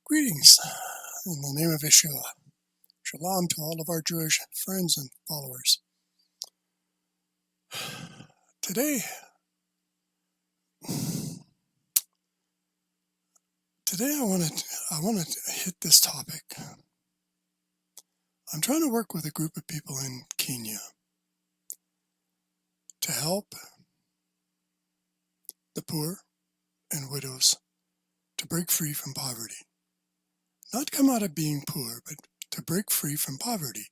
Greetings in the name of Yeshua. Shalom to all of our Jewish friends and followers. Today I want to hit this topic. I'm trying to work with a group of people in Kenya to help the poor and widows to break free from poverty. Not come out of being poor, but to break free from poverty.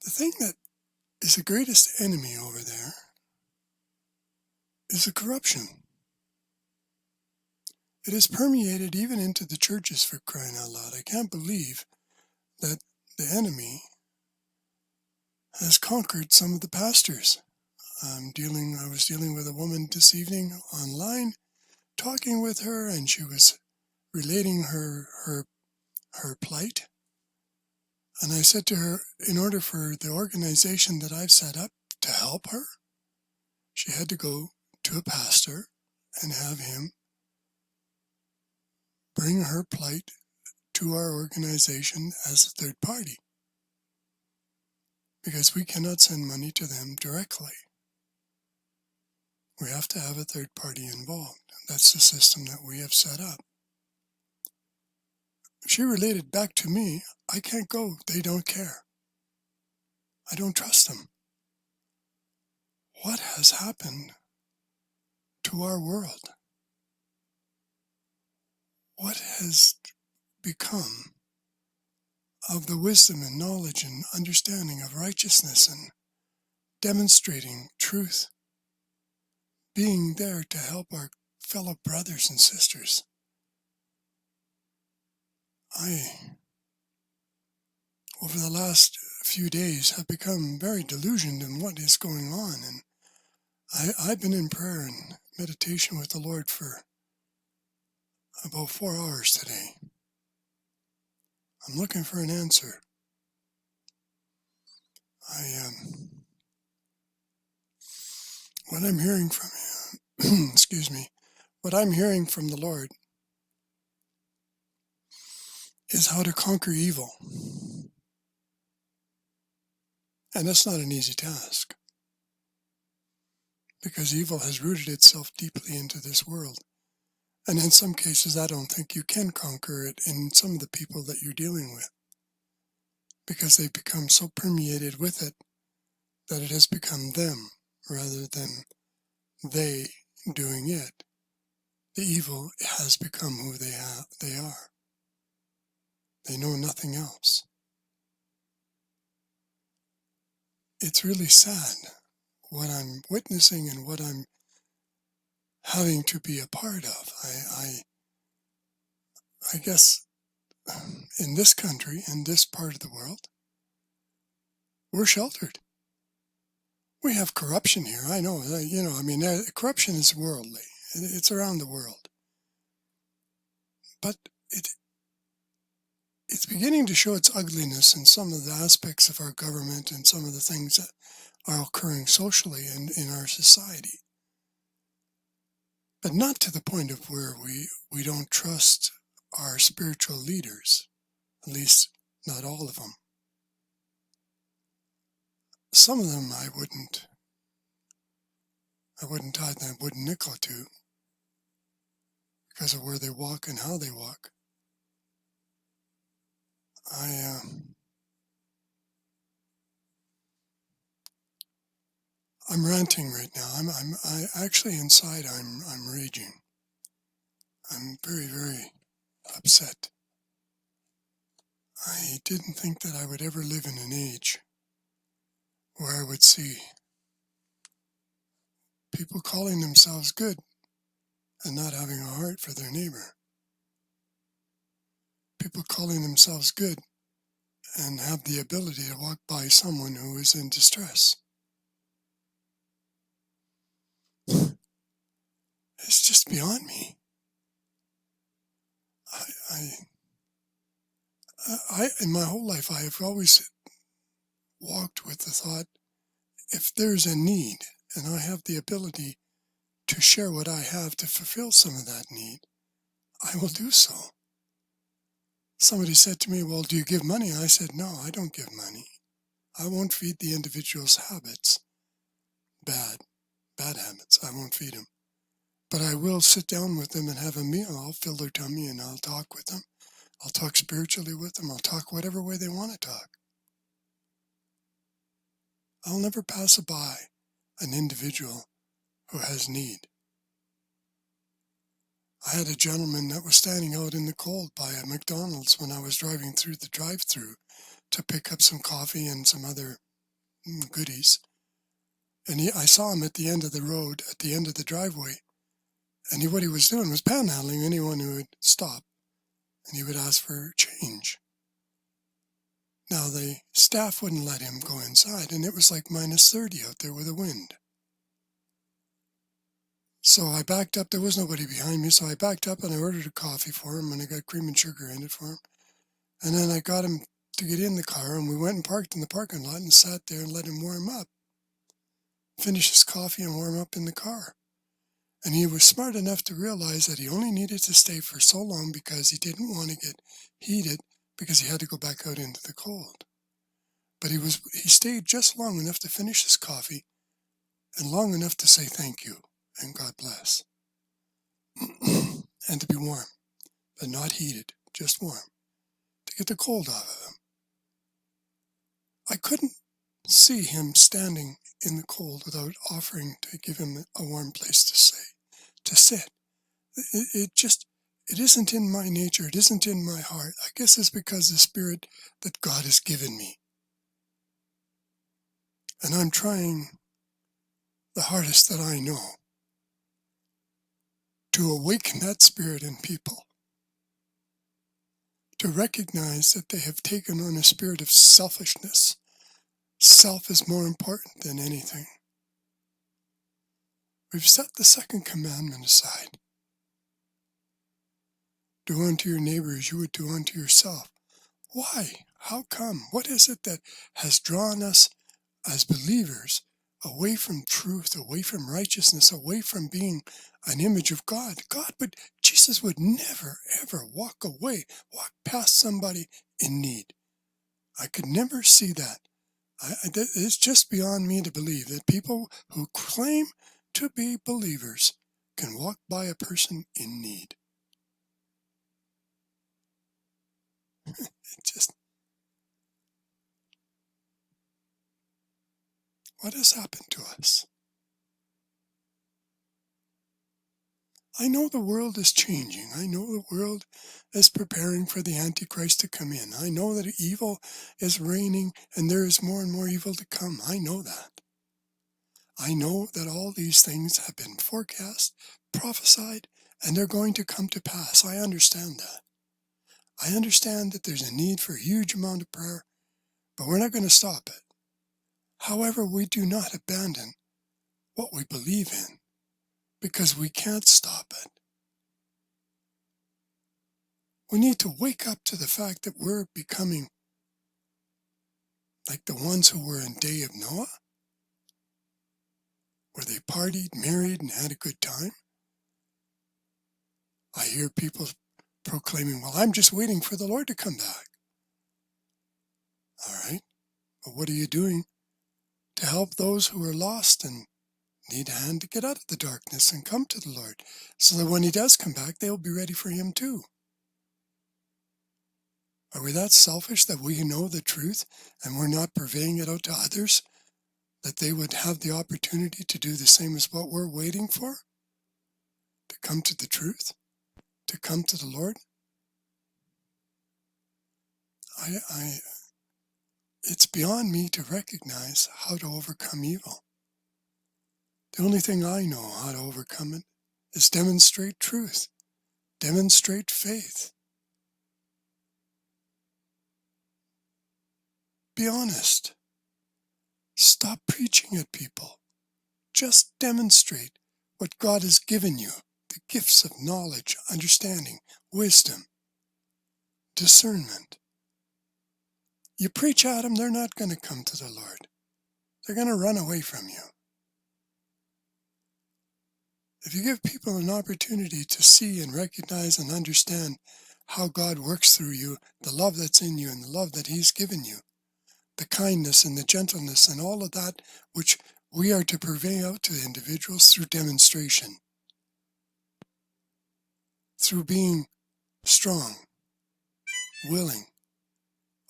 The thing that is the greatest enemy over there is the corruption. It has permeated even into the churches, for crying out loud. I can't believe that the enemy has conquered some of the pastors. I was dealing with a woman this evening online, talking with her, and she was relating her plight. And I said to her, in order for the organization that I've set up to help her, she had to go to a pastor and have him bring her plight to our organization as a third party, because we cannot send money to them directly. We have to have a third party involved. That's the system that we have set up. She related back to me, I can't go, they don't care. I don't trust them. What has happened to our world? What has become of the wisdom and knowledge and understanding of righteousness and demonstrating truth, being there to help our fellow brothers and sisters? Over the last few days, have become very delusioned in what is going on, and I've been in prayer and meditation with the Lord for about 4 hours today. I'm looking for an answer. What I'm hearing from him, what I'm hearing from the Lord is how to conquer evil. And that's not an easy task, because evil has rooted itself deeply into this world. And in some cases, I don't think you can conquer it in some of the people that you're dealing with, because they've become so permeated with it that it has become them rather than they doing it. The evil has become who they are. They know nothing else. It's really sad what I'm witnessing and what I'm having to be a part of. I guess in this country, in this part of the world, we're sheltered. We have corruption here. I know, corruption is worldly. It's around the world. But it's beginning to show its ugliness in some of the aspects of our government and some of the things that are occurring socially and in our society. But not to the point of where we don't trust our spiritual leaders, at least not all of them. Some of them I wouldn't tithe that wooden nickel to, because of where they walk and how they walk. I'm ranting right now. I actually inside I'm raging. I'm very, very upset. I didn't think that I would ever live in an age where I would see people calling themselves good and not having a heart for their neighbor. People calling themselves good and have the ability to walk by someone who is in distress. It's just beyond me. I in my whole life, I have always walked with the thought, if there's a need and I have the ability to share what I have to fulfill some of that need, I will do so. Somebody said to me, well, do you give money? I said, no, I don't give money. I won't feed the individual's habits. Bad habits. I won't feed them. But I will sit down with them and have a meal. I'll fill their tummy and I'll talk with them. I'll talk spiritually with them. I'll talk whatever way they want to talk. I'll never pass by an individual who has need. I had a gentleman that was standing out in the cold by a McDonald's when I was driving through the drive-thru to pick up some coffee and some other goodies. And I saw him at the end of the road, at the end of the driveway. And what he was doing was panhandling anyone who would stop. And he would ask for change. Now, the staff wouldn't let him go inside, and it was like -30 out there with a wind. So I backed up. There was nobody behind me, so I backed up and I ordered a coffee for him, and I got cream and sugar in it for him. And then I got him to get in the car, and we went and parked in the parking lot and sat there and let him warm up. Finish his coffee and warm up in the car. And he was smart enough to realize that he only needed to stay for so long because he didn't want to get heated because he had to go back out into the cold. But he stayed just long enough to finish his coffee and long enough to say thank you and God bless. And to be warm, but not heated, just warm, to get the cold off of him. I couldn't see him standing in the cold without offering to give him a warm place to sit. It isn't in my nature. It isn't in my heart. I guess it's because the spirit that God has given me. And I'm trying the hardest that I know to awaken that spirit in people. To recognize that they have taken on a spirit of selfishness. Self is more important than anything. We've set the second commandment aside. Do unto your neighbor as you would do unto yourself. Why? How come? What is it that has drawn us as believers away from truth, away from righteousness, away from being an image of God? Jesus would never, ever walk past somebody in need. I could never see that. It's just beyond me to believe that people who claim to be believers can walk by a person in need. What has happened to us? I know the world is changing. I know the world is preparing for the Antichrist to come in. I know that evil is reigning and there is more and more evil to come. I know that. I know that all these things have been forecast, prophesied, and they're going to come to pass. I understand that. I understand that there's a need for a huge amount of prayer, but we're not going to stop it. However, we do not abandon what we believe in because we can't stop it. We need to wake up to the fact that we're becoming like the ones who were in day of Noah, where they partied, married, and had a good time. I hear people proclaiming, well, I'm just waiting for the Lord to come back. All right, but what are you doing to help those who are lost and need a hand to get out of the darkness and come to the Lord, so that when he does come back, they'll be ready for him too? Are we that selfish that we know the truth and we're not purveying it out to others, that they would have the opportunity to do the same as what we're waiting for? To come to the truth? To come to the Lord? It's beyond me to recognize how to overcome evil. The only thing I know how to overcome it is demonstrate truth, demonstrate faith. Be honest. Stop preaching at people. Just demonstrate what God has given you, the gifts of knowledge, understanding, wisdom, discernment. You preach at them, they're not going to come to the Lord. They're going to run away from you. If you give people an opportunity to see and recognize and understand how God works through you, the love that's in you and the love that He's given you, the kindness and the gentleness and all of that which we are to purvey out to individuals through demonstration, through being strong, willing,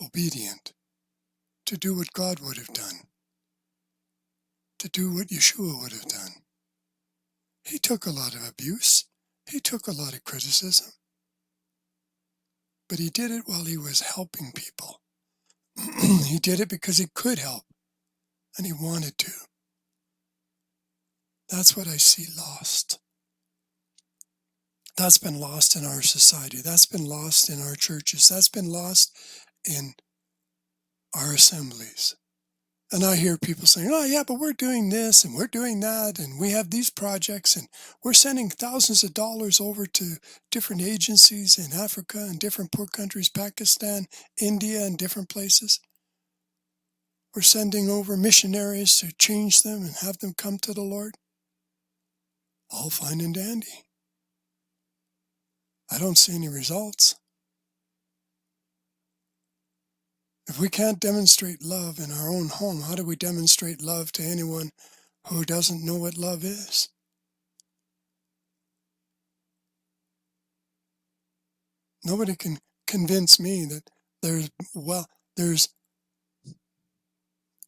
obedient, to do what God would have done, to do what Yeshua would have done. He took a lot of abuse. He took a lot of criticism. But He did it while He was helping people. He did it because He could help, and He wanted to. That's what I see lost. That's been lost in our society. That's been lost in our churches. That's been lost in our assemblies. And I hear people saying, oh yeah, but we're doing this and we're doing that and we have these projects and we're sending thousands of dollars over to different agencies in Africa and different poor countries, Pakistan, India, and different places. We're sending over missionaries to change them and have them come to the Lord. All fine and dandy. I don't see any results. If we can't demonstrate love in our own home, how do we demonstrate love to anyone who doesn't know what love is? Nobody can convince me that there's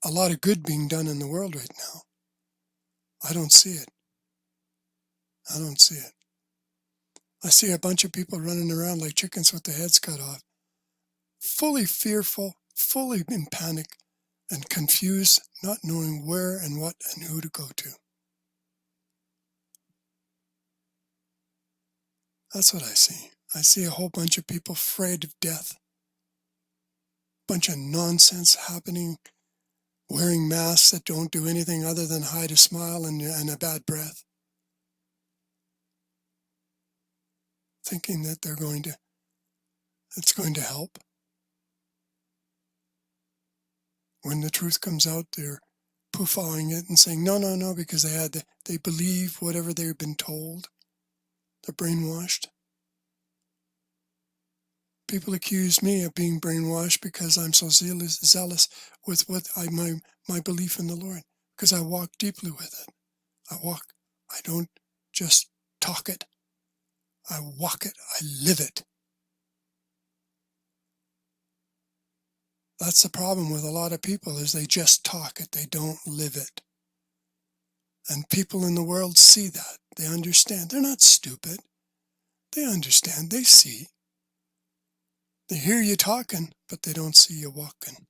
a lot of good being done in the world right now. I don't see it. I don't see it. I see a bunch of people running around like chickens with their heads cut off, fully fearful, fully in panic, and confused, not knowing where and what and who to go to. That's what I see. I see a whole bunch of people afraid of death. Bunch of nonsense happening, wearing masks that don't do anything other than hide a smile and a bad breath. Thinking that it's going to help. When the truth comes out, they're poo-fawing it and saying, no, because they believe whatever they've been told. They're brainwashed. People accuse me of being brainwashed because I'm so zealous with my belief in the Lord, because I walk deeply with it. I don't just talk it. I walk it. I live it. That's the problem with a lot of people, is they just talk it. They don't live it. And people in the world see that. They understand. They're not stupid. They understand. They see. They hear you talking, but they don't see you walking.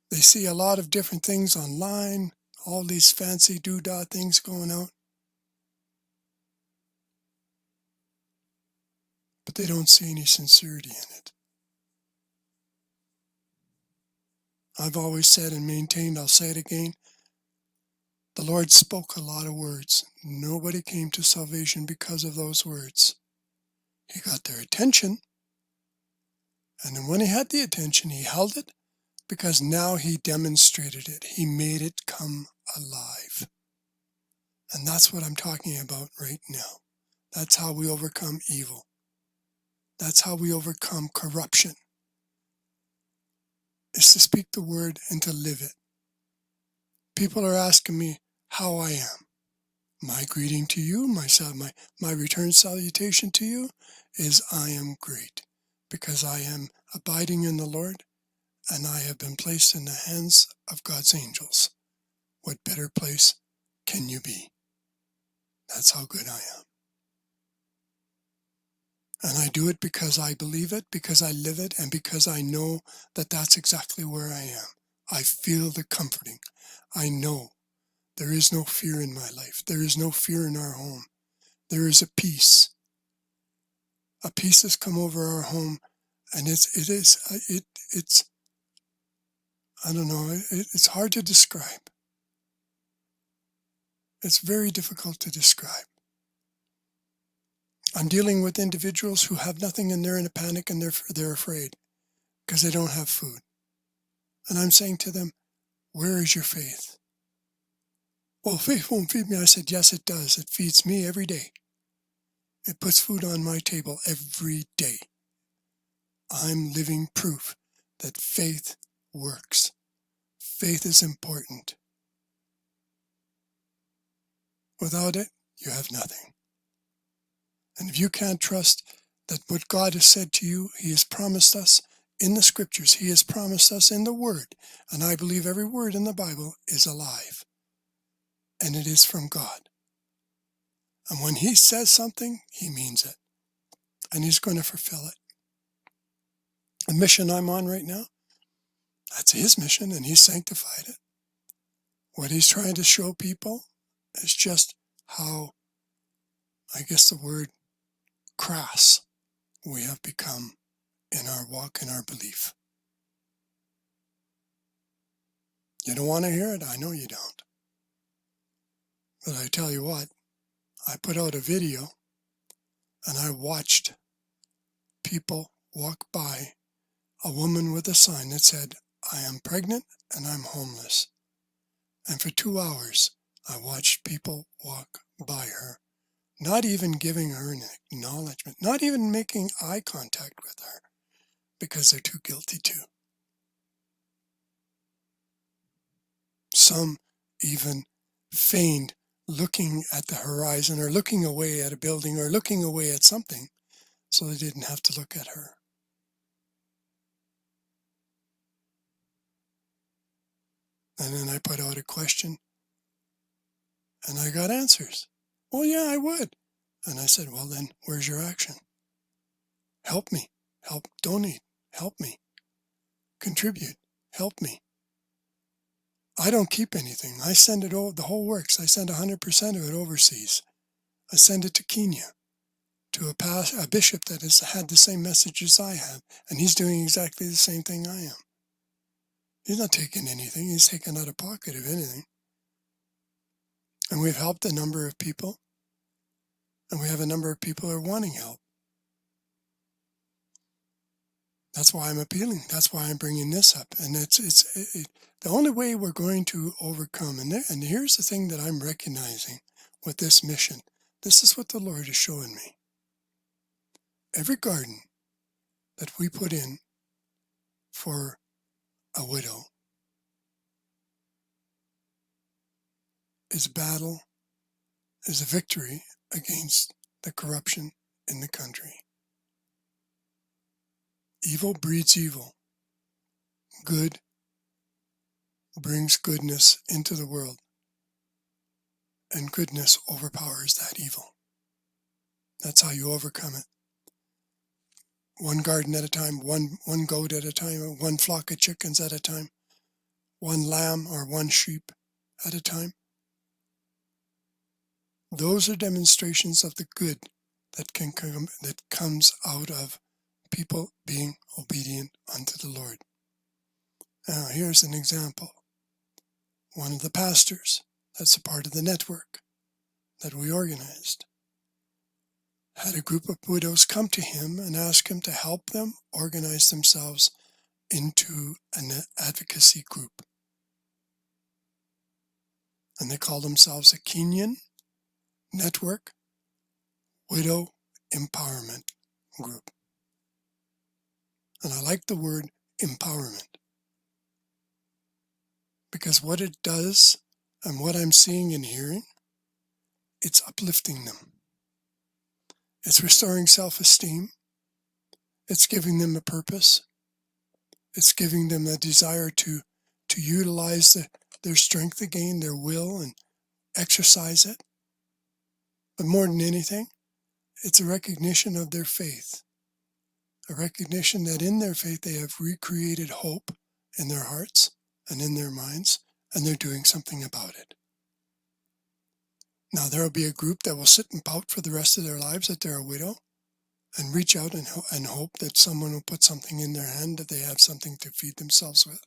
They see a lot of different things online, all these fancy doodah things going out, but they don't see any sincerity in it. I've always said and maintained, I'll say it again, the Lord spoke a lot of words. Nobody came to salvation because of those words. He got their attention, and then when He had the attention, He held it, because now He demonstrated it. He made it come alive. And that's what I'm talking about right now. That's how we overcome evil. That's how we overcome corruption, is to speak the word and to live it. People are asking me how I am. My greeting to you, my return salutation to you is, I am great, because I am abiding in the Lord, and I have been placed in the hands of God's angels. What better place can you be? That's how good I am. And I do it because I believe it, because I live it, and because I know that that's exactly where I am. I feel the comforting. I know there is no fear in my life. There is no fear in our home. There is a peace. A peace has come over our home, and it's I don't know, it's hard to describe. It's very difficult to describe. I'm dealing with individuals who have nothing, and they're in a panic, and they're afraid because they don't have food. And I'm saying to them, where is your faith? Well, faith won't feed me. I said, yes, it does. It feeds me every day. It puts food on my table every day. I'm living proof that faith works. Faith is important. Without it, you have nothing. And if you can't trust that what God has said to you, He has promised us in the Scriptures, He has promised us in the Word, and I believe every word in the Bible is alive, and it is from God. And when He says something, He means it, and He's going to fulfill it. The mission I'm on right now, that's His mission, and He's sanctified it. What He's trying to show people is just how, I guess the word, crass we have become in our walk and our belief. You don't want to hear it? I know you don't. But I tell you what, I put out a video and I watched people walk by a woman with a sign that said, I am pregnant and I'm homeless. And for 2 hours, I watched people walk by her, not even giving her an acknowledgement, not even making eye contact with her, because they're too guilty to. Some even feigned looking at the horizon or looking away at a building or looking away at something so they didn't have to look at her. And then I put out a question and I got answers. Well, yeah, I would. And I said, well, then where's your action? Help me. Help, donate. Help me. Contribute. Help me. I don't keep anything. I send it over, the whole works. I send 100% of it overseas. I send it to Kenya, to a bishop that has had the same message as I have, and he's doing exactly the same thing I am. He's not taking anything. He's taking out of pocket, if anything. And we've helped a number of people, and we have a number of people who are wanting help. That's why I'm appealing. That's why I'm bringing this up. And it's the only way we're going to overcome. And here's the thing that I'm recognizing with this mission. This is what the Lord is showing me. Every garden that we put in for a widow is battle, is a victory against the corruption in the country. Evil breeds evil. Good brings goodness into the world. And goodness overpowers that evil. That's how you overcome it. One garden at a time, one goat at a time, or one flock of chickens at a time, one lamb or one sheep at a time. Those are demonstrations of the good that comes out of people being obedient unto the Lord. Now, here's an example. One of the pastors, that's a part of the network that we organized, had a group of widows come to him and ask him to help them organize themselves into an advocacy group. And they call themselves a Kenyan Network Widow Empowerment Group. And I like the word empowerment, because what it does and what I'm seeing and hearing, it's uplifting them. It's restoring self-esteem. It's giving them a purpose. It's giving them a desire to utilize their strength again, their will, and exercise it. But more than anything, it's a recognition of their faith. A recognition that in their faith they have recreated hope in their hearts and in their minds, and they're doing something about it. Now, there will be a group that will sit and pout for the rest of their lives that they're a widow, and reach out and hope that someone will put something in their hand, that they have something to feed themselves with.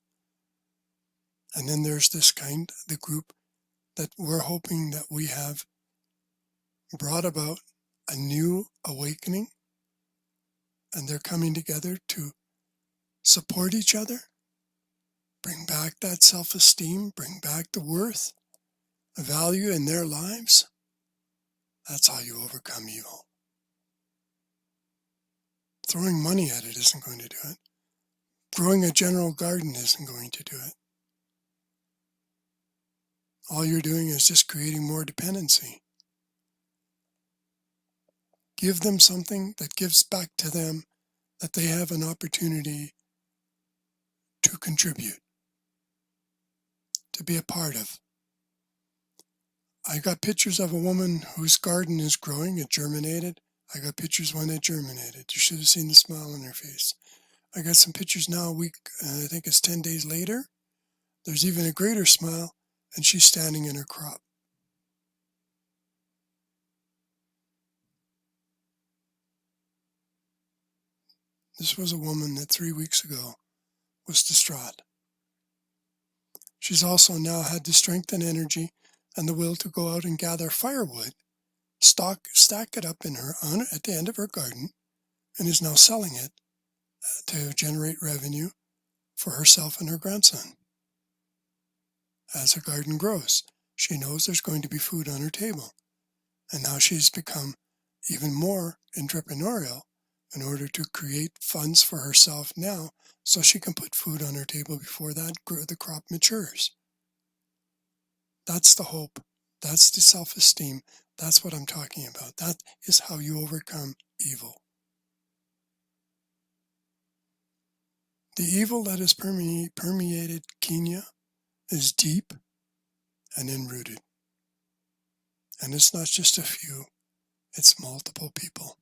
And then there's the group that we're hoping that we have brought about a new awakening, and they're coming together to support each other, bring back that self-esteem, bring back the worth, a value in their lives, that's how you overcome evil. Throwing money at it isn't going to do it. Growing a general garden isn't going to do it. All you're doing is just creating more dependency. Give them something that gives back to them, that they have an opportunity to contribute, to be a part of. I got pictures of a woman whose garden is growing. It germinated. I got pictures when it germinated. You should have seen the smile on her face. I got some pictures now a week, I think it's 10 days later. There's even a greater smile, and she's standing in her crop. This was a woman that 3 weeks ago was distraught. She's also now had the strength and energy and the will to go out and gather firewood, stack it up at the end of her garden, and is now selling it to generate revenue for herself and her grandson. As her garden grows, she knows there's going to be food on her table. And now she's become even more entrepreneurial in order to create funds for herself now so she can put food on her table before the crop matures. That's the hope. That's the self-esteem. That's what I'm talking about. That is how you overcome evil. The evil that has permeated Kenya is deep and enrooted. And it's not just a few, it's multiple people.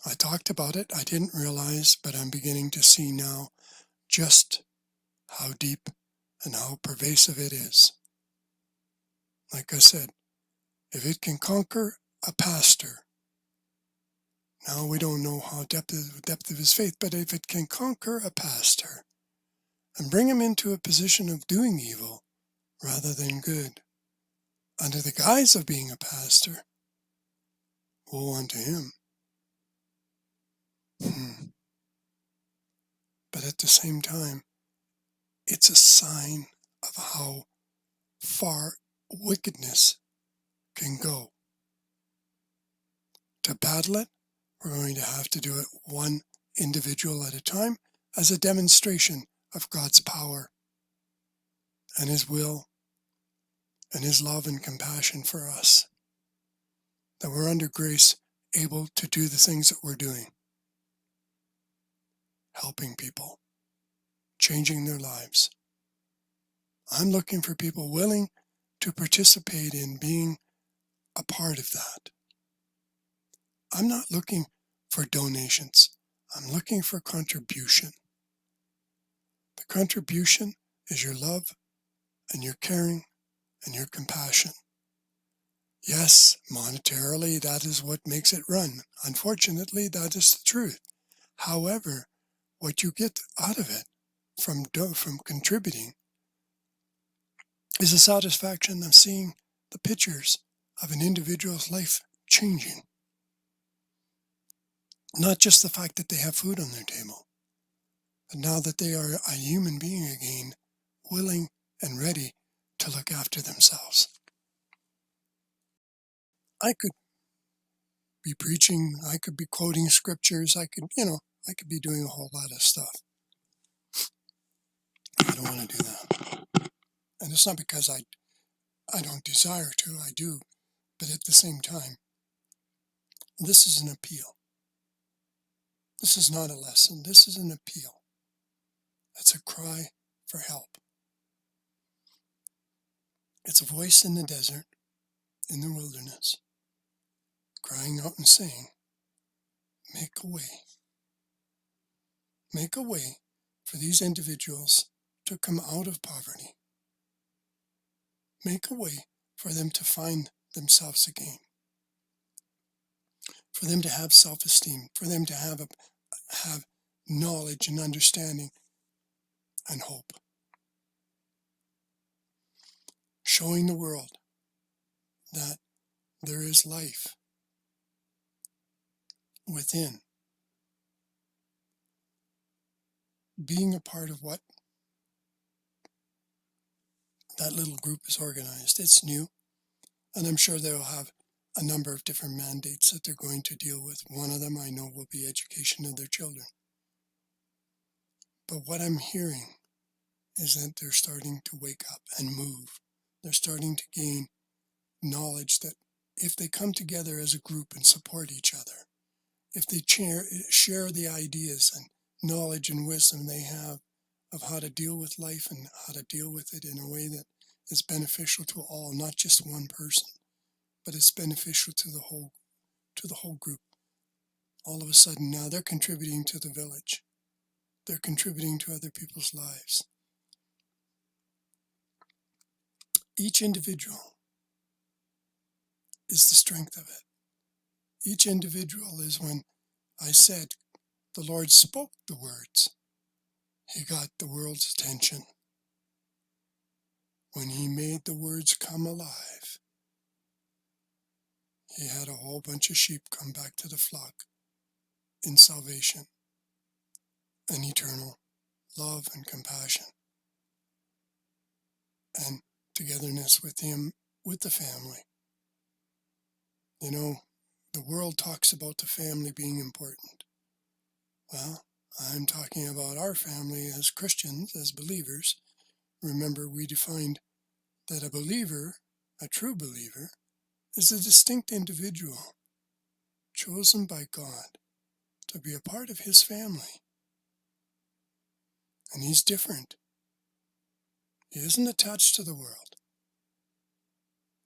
I talked about it, I didn't realize, but I'm beginning to see now just how deep and how pervasive it is. Like I said, if it can conquer a pastor, now we don't know how depth of his faith, but if it can conquer a pastor and bring him into a position of doing evil rather than good, under the guise of being a pastor, woe unto him. But at the same time, it's a sign of how far wickedness can go. To battle it, we're going to have to do it one individual at a time as a demonstration of God's power and His will and His love and compassion for us. That we're under grace able to do the things that we're doing. Helping people, changing their lives. I'm looking for people willing to participate in being a part of that. I'm not looking for donations. I'm looking for contribution. The contribution is your love and your caring and your compassion. Yes, monetarily, that is what makes it run. Unfortunately, that is the truth. However, what you get out of it from contributing is a satisfaction of seeing the pictures of an individual's life changing. Not just the fact that they have food on their table, but now that they are a human being again, willing and ready to look after themselves. I could be preaching, I could be quoting scriptures, I could be doing a whole lot of stuff. I don't want to do that. And it's not because I don't desire to, I do. But at the same time, this is an appeal. This is not a lesson. This is an appeal. It's a cry for help. It's a voice in the desert, in the wilderness, crying out and saying, make a way. Make a way for these individuals to come out of poverty. Make a way for them to find themselves again. For them to have self-esteem. For them to have knowledge and understanding and hope. Showing the world that there is life within. Being a part of what that little group is organized. It's new, and I'm sure they'll have a number of different mandates that they're going to deal with. One of them I know will be education of their children. But what I'm hearing is that they're starting to wake up and move. They're starting to gain knowledge that if they come together as a group and support each other, if they share the ideas and knowledge and wisdom they have of how to deal with life and how to deal with it in a way that is beneficial to all, not just one person, but it's beneficial to the whole group. All of a sudden now they're contributing to the village. They're contributing to other people's lives. Each individual is the strength of it. Each individual is, when I said the Lord spoke the words, he got the world's attention. When he made the words come alive, he had a whole bunch of sheep come back to the flock in salvation and eternal love and compassion and togetherness with him, with the family. You know, the world talks about the family being important. Well, I'm talking about our family as Christians, as believers. Remember, we defined that a believer, a true believer, is a distinct individual chosen by God to be a part of his family. And he's different. He isn't attached to the world.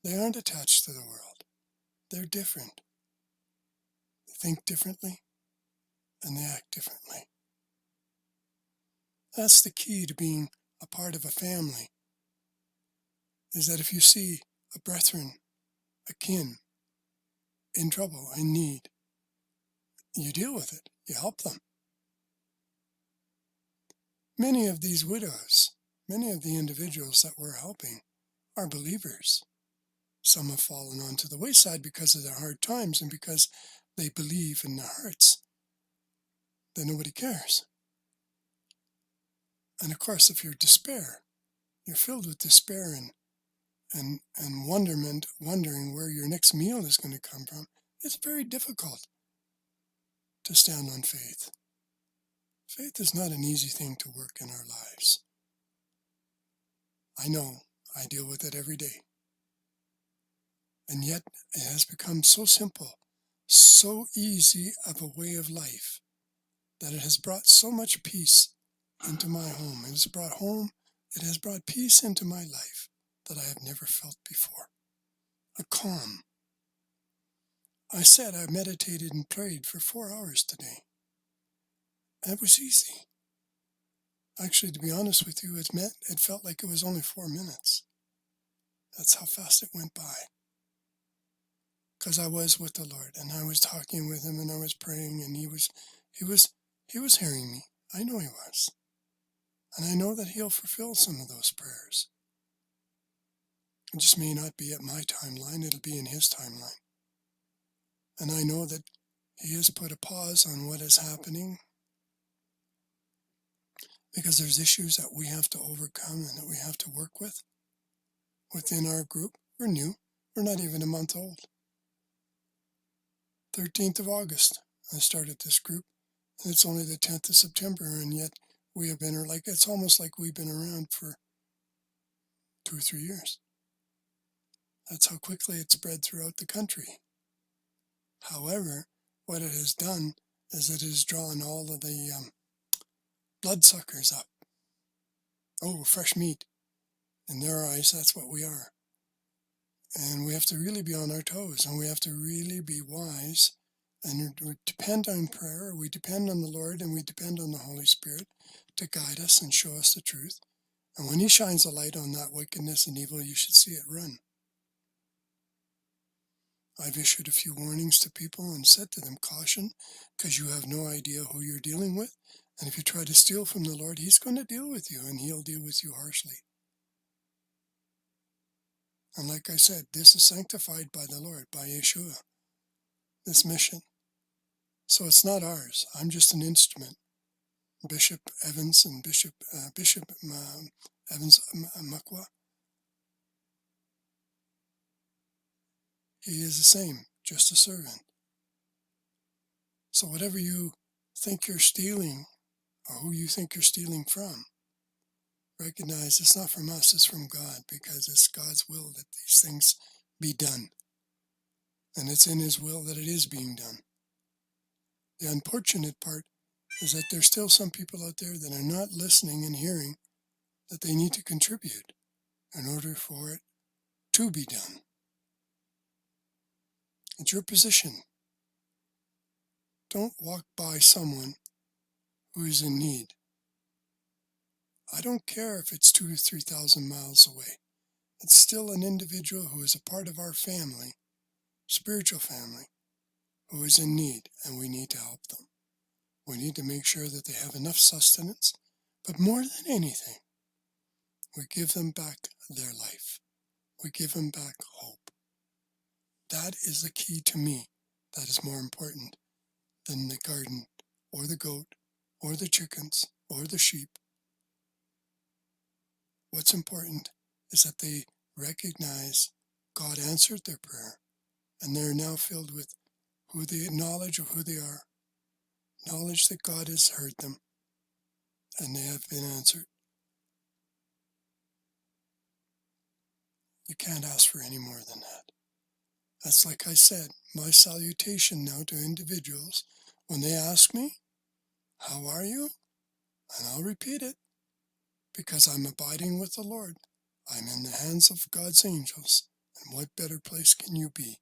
They aren't attached to the world. They're different. They think differently and they act differently. That's the key to being a part of a family, is that if you see a brethren, a kin, in trouble, in need, you deal with it. You help them. Many of these widows, many of the individuals that we're helping are believers. Some have fallen onto the wayside because of their hard times and because they believe in their hearts that nobody cares. And of course, if you're filled with despair and wonderment, wondering where your next meal is going to come from, it's very difficult to stand on faith. Faith is not an easy thing to work in our lives. I know, I deal with it every day. And yet it has become so simple, so easy of a way of life, that it has brought so much peace into my home. It has brought peace into my life that I have never felt before. A calm. I said I meditated and prayed for 4 hours today. And it was easy. Actually, to be honest with you, it felt like it was only 4 minutes. That's how fast it went by. Because I was with the Lord, and I was talking with him, and I was praying, and he was hearing me. I know he was. And I know that he'll fulfill some of those prayers. It just may not be at my timeline, it'll be in his timeline. And I know that he has put a pause on what is happening, because there's issues that we have to overcome and that we have to work with within our group. We're new. We're not even a month old. 13th of August, I started this group, and it's only the 10th of September, and yet we have been, it's almost like we've been around for 2 or 3 years. That's how quickly it spread throughout the country. However, what it has done is it has drawn all of the bloodsuckers up. Oh, fresh meat. In their eyes, that's what we are. And we have to really be on our toes, and we have to really be wise, and we depend on prayer, we depend on the Lord, and we depend on the Holy Spirit to guide us and show us the truth. And when he shines a light on that wickedness and evil, you should see it run. I've issued a few warnings to people and said to them, caution, because you have no idea who you're dealing with. And if you try to steal from the Lord, he's going to deal with you, and he'll deal with you harshly. And like I said, this is sanctified by the Lord, by Yeshua, this mission. So it's not ours. I'm just an instrument. Bishop Evans and Bishop Evans Makwa, he is the same, just a servant. So whatever you think you're stealing, or who you think you're stealing from, recognize it's not from us, it's from God, because it's God's will that these things be done. And it's in his will that it is being done. The unfortunate part is that there's still some people out there that are not listening and hearing that they need to contribute in order for it to be done. It's your position. Don't walk by someone who is in need. I don't care if it's 2,000 or 3,000 miles away. It's still an individual who is a part of our family, spiritual family, who is in need, and we need to help them. We need to make sure that they have enough sustenance, but more than anything, we give them back their life. We give them back hope. That is the key to me. That is more important than the garden, or the goat, or the chickens, or the sheep. What's important is that they recognize God answered their prayer, and they're now filled with knowledge of who they are, knowledge that God has heard them, and they have been answered. You can't ask for any more than that. That's, like I said, my salutation now to individuals. When they ask me, how are you? And I'll repeat it, because I'm abiding with the Lord. I'm in the hands of God's angels. And what better place can you be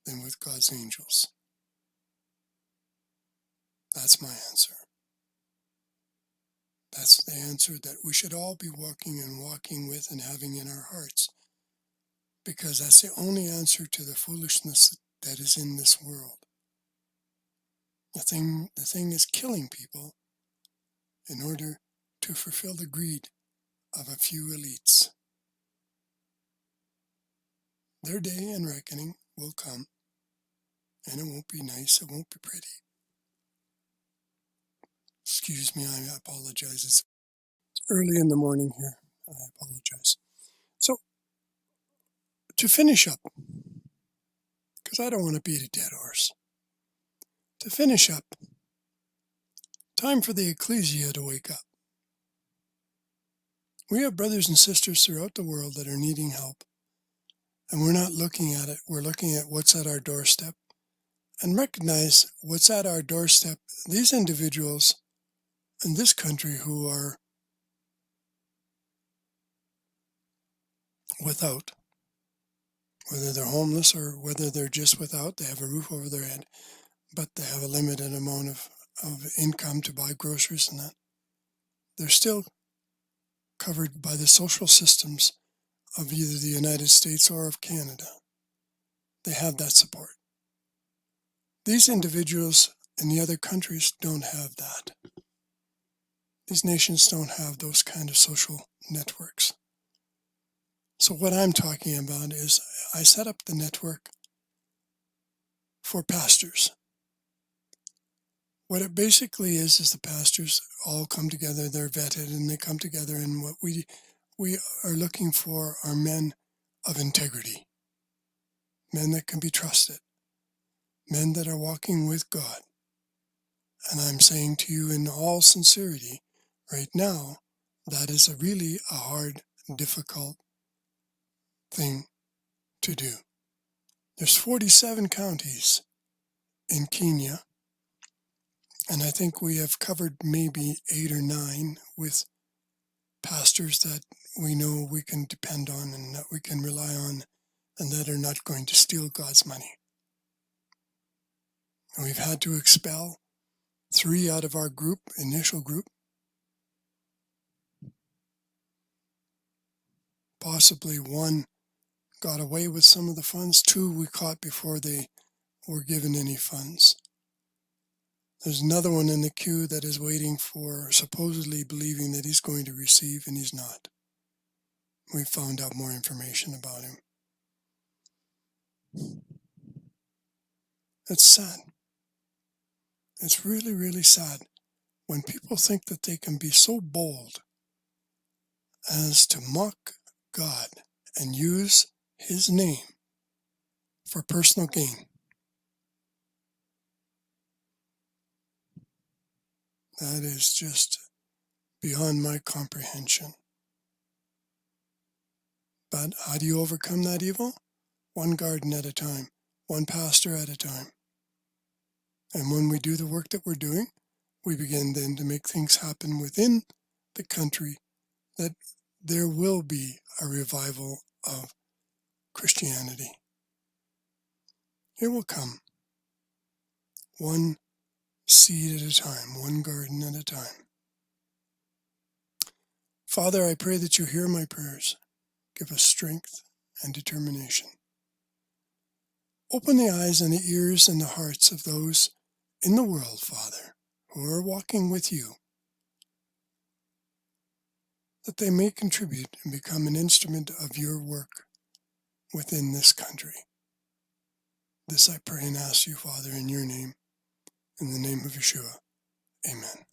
than with God's angels? That's my answer. That's the answer that we should all be walking with and having in our hearts, because that's the only answer to the foolishness that is in this world. The thing is killing people in order to fulfill the greed of a few elites. Their day and reckoning will come, and it won't be nice, it won't be pretty. Excuse me, I apologize. It's early in the morning here. I apologize. So, to finish up, because I don't want to beat a dead horse. To finish up, time for the ecclesia to wake up. We have brothers and sisters throughout the world that are needing help, and we're not looking at it. We're looking at what's at our doorstep, and recognize what's at our doorstep. These individuals in this country who are without, whether they're homeless or whether they're just without, they have a roof over their head, but they have a limited amount of income to buy groceries and that. They're still covered by the social systems of either the United States or of Canada. They have that support. These individuals in the other countries don't have that. These nations don't have those kind of social networks. So what I'm talking about is I set up the network for pastors. What it basically is the pastors all come together, they're vetted, and they come together, and what we are looking for are men of integrity, men that can be trusted, men that are walking with God. And I'm saying to you in all sincerity, right now, that is really a hard, difficult thing to do. There's 47 counties in Kenya, and I think we have covered maybe 8 or 9 with pastors that we know we can depend on and that we can rely on and that are not going to steal God's money. And we've had to expel 3 out of our initial group. Possibly 1 got away with some of the funds. 2 we caught before they were given any funds. There's another one in the queue that is waiting for, supposedly believing that he's going to receive, and he's not. We found out more information about him. It's sad. It's really, really sad when people think that they can be so bold as to mock God and use his name for personal gain. That is just beyond my comprehension. But how do you overcome that evil? One garden at a time, one pastor at a time. And when we do the work that we're doing, we begin then to make things happen within the country, that there will be a revival of Christianity. It will come. One seed at a time, one garden at a time. Father, I pray that you hear my prayers. Give us strength and determination. Open the eyes and the ears and the hearts of those in the world, Father, who are walking with you, that they may contribute and become an instrument of your work within this country. This I pray and ask you, Father, in your name, in the name of Yeshua. Amen.